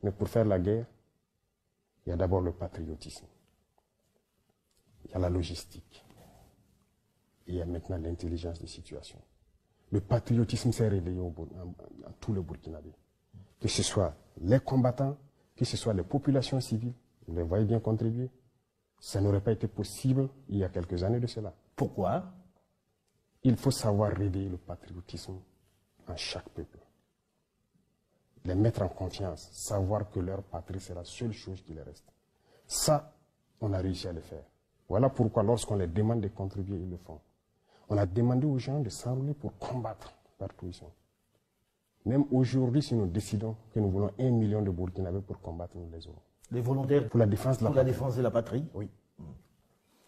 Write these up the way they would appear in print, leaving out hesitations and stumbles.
Mais pour faire la guerre, il y a d'abord le patriotisme. Il y a la logistique. Et il y a maintenant l'intelligence des situations. Le patriotisme s'est réveillé à tous les Burkinabés. Que ce soit les combattants, que ce soit les populations civiles, vous les voyez bien contribuer. Ça n'aurait pas été possible il y a quelques années de cela. Pourquoi? Il faut savoir réveiller le patriotisme en chaque peuple. Les mettre en confiance, savoir que leur patrie, c'est la seule chose qui les reste. Ça, on a réussi à le faire. Voilà pourquoi lorsqu'on les demande de contribuer, ils le font. On a demandé aux gens de s'enrôler pour combattre partout où ils sont. Même aujourd'hui, si nous décidons que nous voulons 1 million de Burkinabés pour combattre, nous les aurons. Les volontaires pour la défense de la patrie. La défense de la patrie? Oui.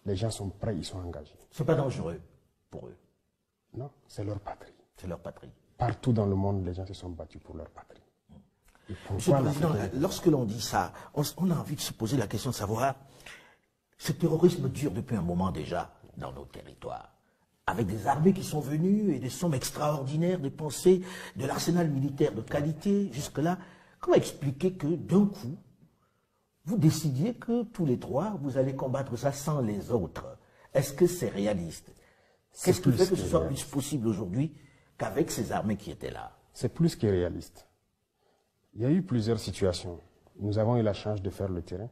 Les gens sont prêts, ils sont engagés. C'est pas dangereux pour eux? Non, c'est leur patrie. C'est leur patrie. Partout dans le monde, les gens se sont battus pour leur patrie. Monsieur le Président, lorsque l'on dit ça, on a envie de se poser la question de savoir, ce terrorisme dure depuis un moment déjà dans nos territoires, avec des armées qui sont venues et des sommes extraordinaires dépensées, de l'arsenal militaire de qualité jusque-là. Comment expliquer que d'un coup, vous décidiez que tous les trois, vous allez combattre ça sans les autres? Est-ce que c'est réaliste? Qu'est-ce qui fait que ce soit plus possible aujourd'hui qu'avec ces armées qui étaient là? C'est plus que réaliste. Il y a eu plusieurs situations. Nous avons eu la chance de faire le terrain.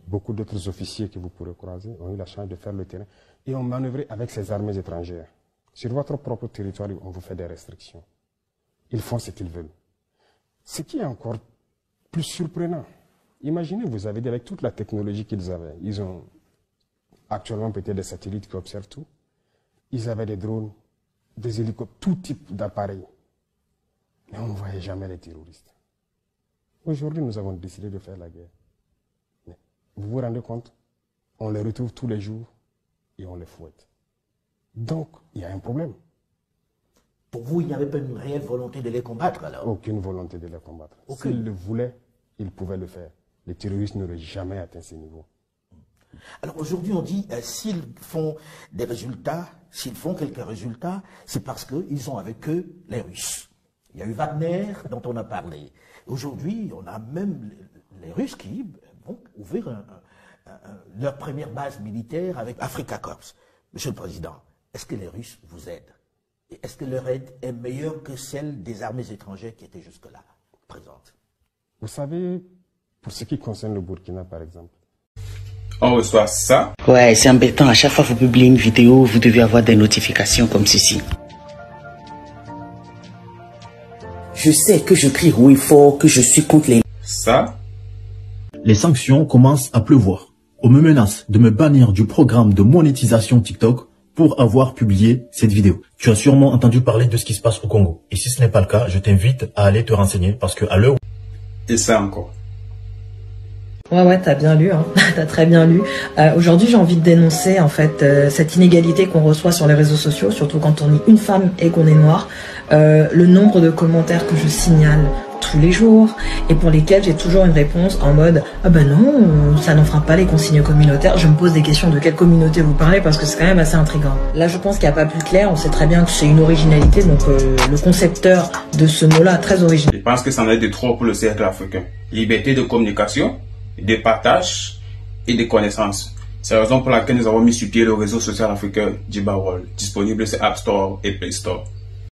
Beaucoup d'autres officiers que vous pourrez croiser ont eu la chance de faire le terrain. Et ont manœuvré avec ces armées étrangères. Sur votre propre territoire, on vous fait des restrictions. Ils font ce qu'ils veulent. Ce qui est encore plus surprenant. Imaginez, vous avez dit, avec toute la technologie qu'ils avaient, ils ont actuellement peut-être des satellites qui observent tout. Ils avaient des drones, des hélicoptères, tout type d'appareils. Mais on ne voyait jamais les terroristes. Aujourd'hui, nous avons décidé de faire la guerre. Mais vous vous rendez compte? On les retrouve tous les jours et on les fouette. Donc, il y a un problème. Pour vous, il n'y avait pas une réelle volonté de les combattre alors? Aucune volonté de les combattre. S'ils le voulaient, ils pouvaient le faire. Les terroristes n'auraient jamais atteint ces niveaux. Alors aujourd'hui, on dit, s'ils font des résultats, s'ils font quelques résultats, c'est parce qu'ils ont avec eux les Russes. Il y a eu Wagner, dont on a parlé. Aujourd'hui, on a même les Russes qui vont ouvrir leur première base militaire avec Africa Corps. Monsieur le Président, est-ce que les Russes vous aident? Et est-ce que leur aide est meilleure que celle des armées étrangères qui étaient jusque-là présentes? Vous savez, pour ce qui concerne le Burkina, par exemple, on reçoit ça. Ouais, c'est embêtant. À chaque fois que vous publiez une vidéo, vous devez avoir des notifications comme ceci. Je sais que je crie haut et fort que je suis contre les... Ça. Les sanctions commencent à pleuvoir. On me menace de me bannir du programme de monétisation TikTok pour avoir publié cette vidéo. Tu as sûrement entendu parler de ce qui se passe au Congo. Et si ce n'est pas le cas, je t'invite à aller te renseigner parce que à l'heure... Et ça encore. Ouais, t'as bien lu, hein. T'as très bien lu. Aujourd'hui, j'ai envie de dénoncer en fait cette inégalité qu'on reçoit sur les réseaux sociaux, surtout quand on est une femme et qu'on est noir. Le nombre de commentaires que je signale tous les jours et pour lesquels j'ai toujours une réponse en mode « Ah ben non, ça n'enfreint pas les consignes communautaires ». Je me pose des questions de quelle communauté vous parlez parce que c'est quand même assez intriguant. Là, je pense qu'il n'y a pas plus clair. On sait très bien que c'est une originalité, donc le concepteur de ce mot-là, très original. Je pense que ça en est de trop pour le cercle africain. Liberté de communication, de partage et de connaissances. C'est la raison pour laquelle nous avons mis sur pied le réseau social africain Djiba World, disponible sur App Store et Play Store.